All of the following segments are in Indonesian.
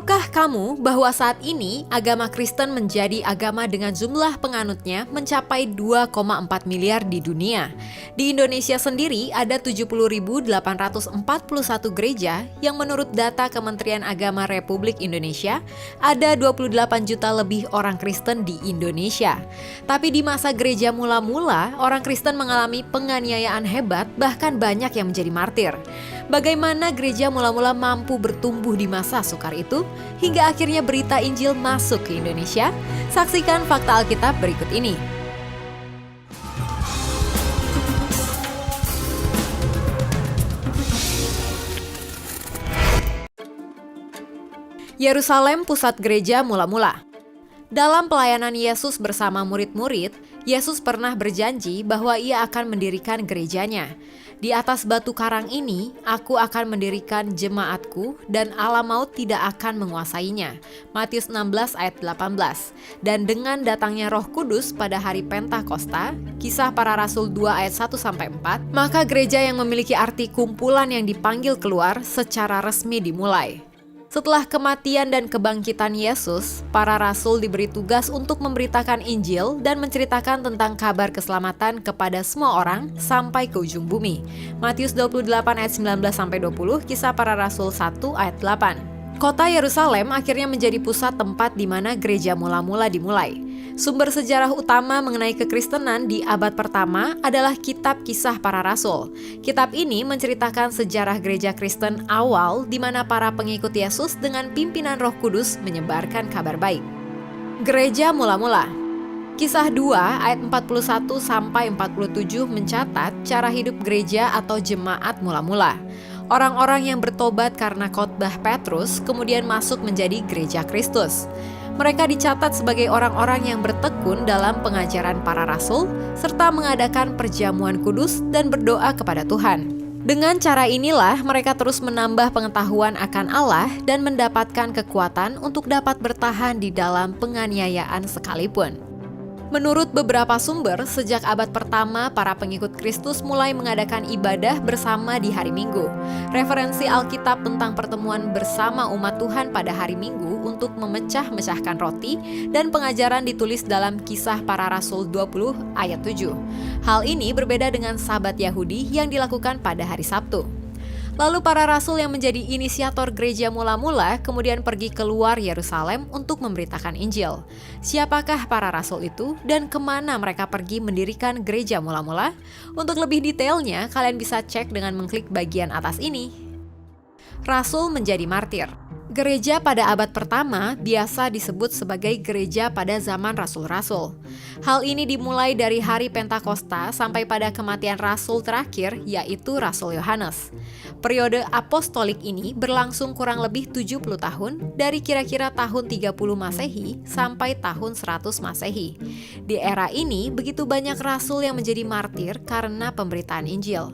Tahukah kamu bahwa saat ini agama Kristen menjadi agama dengan jumlah penganutnya mencapai 2,4 miliar di dunia? Di Indonesia sendiri ada 70.841 gereja yang menurut data Kementerian Agama Republik Indonesia ada 28 juta lebih orang Kristen di Indonesia. Tapi di masa gereja mula-mula, orang Kristen mengalami penganiayaan hebat, bahkan banyak yang menjadi martir. Bagaimana gereja mula-mula mampu bertumbuh di masa sukar itu, hingga akhirnya berita Injil masuk ke Indonesia? Saksikan fakta Alkitab berikut ini. Yerusalem, pusat gereja mula-mula. Dalam pelayanan Yesus bersama murid-murid, Yesus pernah berjanji bahwa ia akan mendirikan gerejanya. Di atas batu karang ini, aku akan mendirikan jemaatku dan alam maut tidak akan menguasainya. Matius 16 ayat 18. Dan dengan datangnya Roh Kudus pada hari Pentakosta, Kisah Para Rasul 2 ayat 1-4, maka gereja yang memiliki arti kumpulan yang dipanggil keluar secara resmi dimulai. Setelah kematian dan kebangkitan Yesus, para rasul diberi tugas untuk memberitakan Injil dan menceritakan tentang kabar keselamatan kepada semua orang sampai ke ujung bumi. Matius 28 ayat 19-20, Kisah Para Rasul 1 ayat 8. Kota Yerusalem akhirnya menjadi pusat tempat di mana gereja mula-mula dimulai. Sumber sejarah utama mengenai kekristenan di abad pertama adalah Kitab Kisah Para Rasul. Kitab ini menceritakan sejarah gereja Kristen awal di mana para pengikut Yesus dengan pimpinan Roh Kudus menyebarkan kabar baik. Gereja mula-mula. Kisah 2 ayat 41-47 mencatat cara hidup gereja atau jemaat mula-mula. Orang-orang yang bertobat karena khotbah Petrus kemudian masuk menjadi gereja Kristus. Mereka dicatat sebagai orang-orang yang bertekun dalam pengajaran para rasul, serta mengadakan perjamuan kudus dan berdoa kepada Tuhan. Dengan cara inilah mereka terus menambah pengetahuan akan Allah dan mendapatkan kekuatan untuk dapat bertahan di dalam penganiayaan sekalipun. Menurut beberapa sumber, sejak abad pertama, para pengikut Kristus mulai mengadakan ibadah bersama di hari Minggu. Referensi Alkitab tentang pertemuan bersama umat Tuhan pada hari Minggu untuk memecah-mecahkan roti dan pengajaran ditulis dalam Kisah Para Rasul 20 ayat 7. Hal ini berbeda dengan Sabat Yahudi yang dilakukan pada hari Sabtu. Lalu para rasul yang menjadi inisiator gereja mula-mula kemudian pergi keluar Yerusalem untuk memberitakan Injil. Siapakah para rasul itu dan kemana mereka pergi mendirikan gereja mula-mula? Untuk lebih detailnya, kalian bisa cek dengan mengklik bagian atas ini. Rasul menjadi martir. Gereja pada abad pertama biasa disebut sebagai gereja pada zaman rasul-rasul. Hal ini dimulai dari hari Pentakosta sampai pada kematian rasul terakhir, yaitu Rasul Yohanes. Periode apostolik ini berlangsung kurang lebih 70 tahun, dari kira-kira tahun 30 Masehi sampai tahun 100 Masehi. Di era ini, begitu banyak rasul yang menjadi martir karena pemberitaan Injil.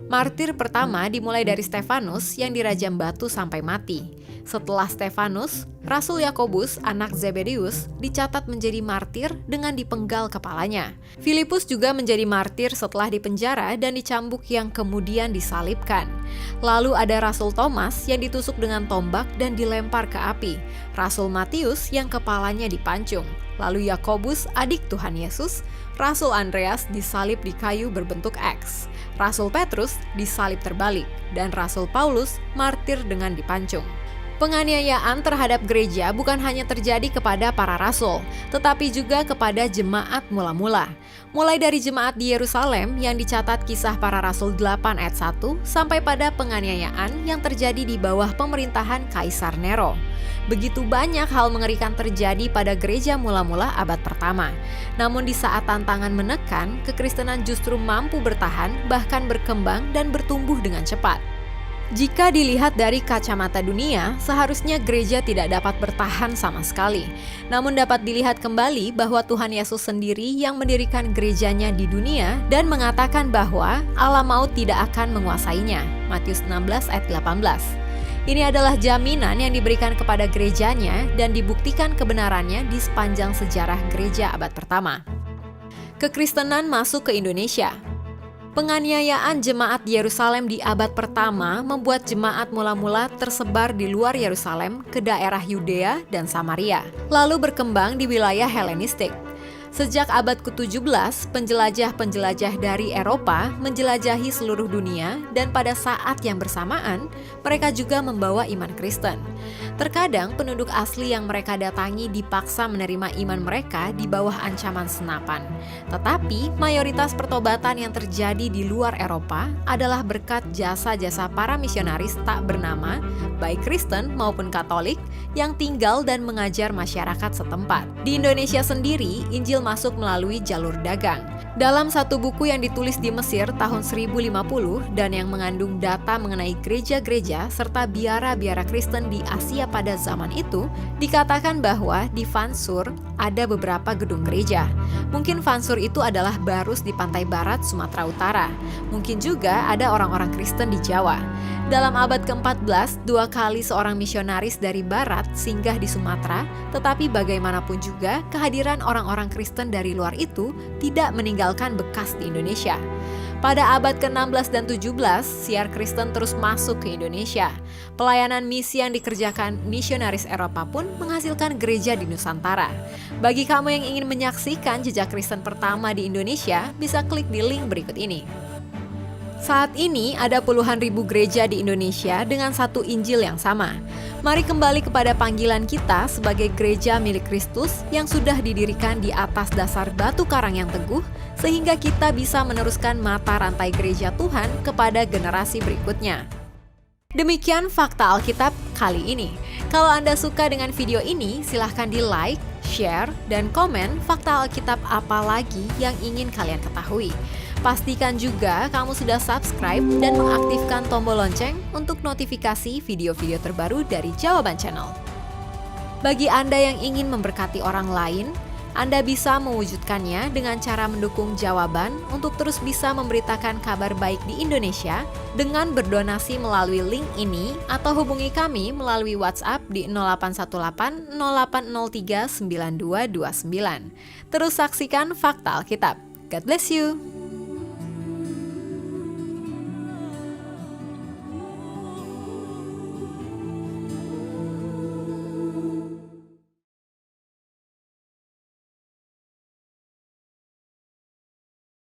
Martir pertama dimulai dari Stefanus yang dirajam batu sampai mati. Setelah Stefanus, Rasul Yakobus, anak Zebedeus, dicatat menjadi martir dengan dipenggal kepalanya. Filipus juga menjadi martir setelah dipenjara dan dicambuk yang kemudian disalibkan. Lalu ada Rasul Thomas yang ditusuk dengan tombak dan dilempar ke api. Rasul Matius yang kepalanya dipancung. Lalu Yakobus, adik Tuhan Yesus. Rasul Andreas disalib di kayu berbentuk X. Rasul Petrus disalib terbalik. Dan Rasul Paulus martir dengan dipancung. Penganiayaan terhadap gereja bukan hanya terjadi kepada para rasul, tetapi juga kepada jemaat mula-mula. Mulai dari jemaat di Yerusalem yang dicatat Kisah Para Rasul 8 ayat 1 sampai pada penganiayaan yang terjadi di bawah pemerintahan Kaisar Nero. Begitu banyak hal mengerikan terjadi pada gereja mula-mula abad pertama. Namun di saat tantangan menekan, kekristenan justru mampu bertahan, bahkan berkembang dan bertumbuh dengan cepat. Jika dilihat dari kacamata dunia, seharusnya gereja tidak dapat bertahan sama sekali. Namun dapat dilihat kembali bahwa Tuhan Yesus sendiri yang mendirikan gerejanya di dunia dan mengatakan bahwa alam maut tidak akan menguasainya. Matius 16 ayat 18. Ini adalah jaminan yang diberikan kepada gerejanya dan dibuktikan kebenarannya di sepanjang sejarah gereja abad pertama. Kekristenan masuk ke Indonesia. Penganiayaan jemaat di Yerusalem di abad pertama membuat jemaat mula-mula tersebar di luar Yerusalem ke daerah Yudea dan Samaria, lalu berkembang di wilayah Helenistik. Sejak abad ke-17, penjelajah-penjelajah dari Eropa menjelajahi seluruh dunia dan pada saat yang bersamaan, mereka juga membawa iman Kristen. Terkadang penduduk asli yang mereka datangi dipaksa menerima iman mereka di bawah ancaman senapan. Tetapi mayoritas pertobatan yang terjadi di luar Eropa adalah berkat jasa-jasa para misionaris tak bernama, baik Kristen maupun Katolik, yang tinggal dan mengajar masyarakat setempat. Di Indonesia sendiri, Injil masuk melalui jalur dagang. Dalam satu buku yang ditulis di Mesir tahun 1050 dan yang mengandung data mengenai gereja-gereja serta biara-biara Kristen di Asia pada zaman itu, dikatakan bahwa di Fansur ada beberapa gedung gereja. Mungkin Fansur itu adalah Barus di pantai barat Sumatera Utara. Mungkin juga ada orang-orang Kristen di Jawa. Dalam abad ke-14, 2 kali seorang misionaris dari barat singgah di Sumatera, tetapi bagaimanapun juga kehadiran orang-orang Kristen dari luar itu tidak meninggalkan bekas di Indonesia. Pada abad ke-16 dan 17, siar Kristen terus masuk ke Indonesia. Pelayanan misi yang dikerjakan misionaris Eropa pun menghasilkan gereja di Nusantara. Bagi kamu yang ingin menyaksikan jejak Kristen pertama di Indonesia, bisa klik di link berikut ini. Saat ini ada puluhan ribu gereja di Indonesia dengan satu Injil yang sama. Mari kembali kepada panggilan kita sebagai gereja milik Kristus yang sudah didirikan di atas dasar batu karang yang teguh, sehingga kita bisa meneruskan mata rantai gereja Tuhan kepada generasi berikutnya. Demikian fakta Alkitab kali ini. Kalau Anda suka dengan video ini, silahkan di-like, share, dan komen fakta Alkitab apa lagi yang ingin kalian ketahui. Pastikan juga kamu sudah subscribe dan mengaktifkan tombol lonceng untuk notifikasi video-video terbaru dari Jawaban Channel. Bagi Anda yang ingin memberkati orang lain, Anda bisa mewujudkannya dengan cara mendukung Jawaban untuk terus bisa memberitakan kabar baik di Indonesia dengan berdonasi melalui link ini atau hubungi kami melalui WhatsApp di 0818 0803 9229. Terus saksikan Fakta Alkitab. God bless you!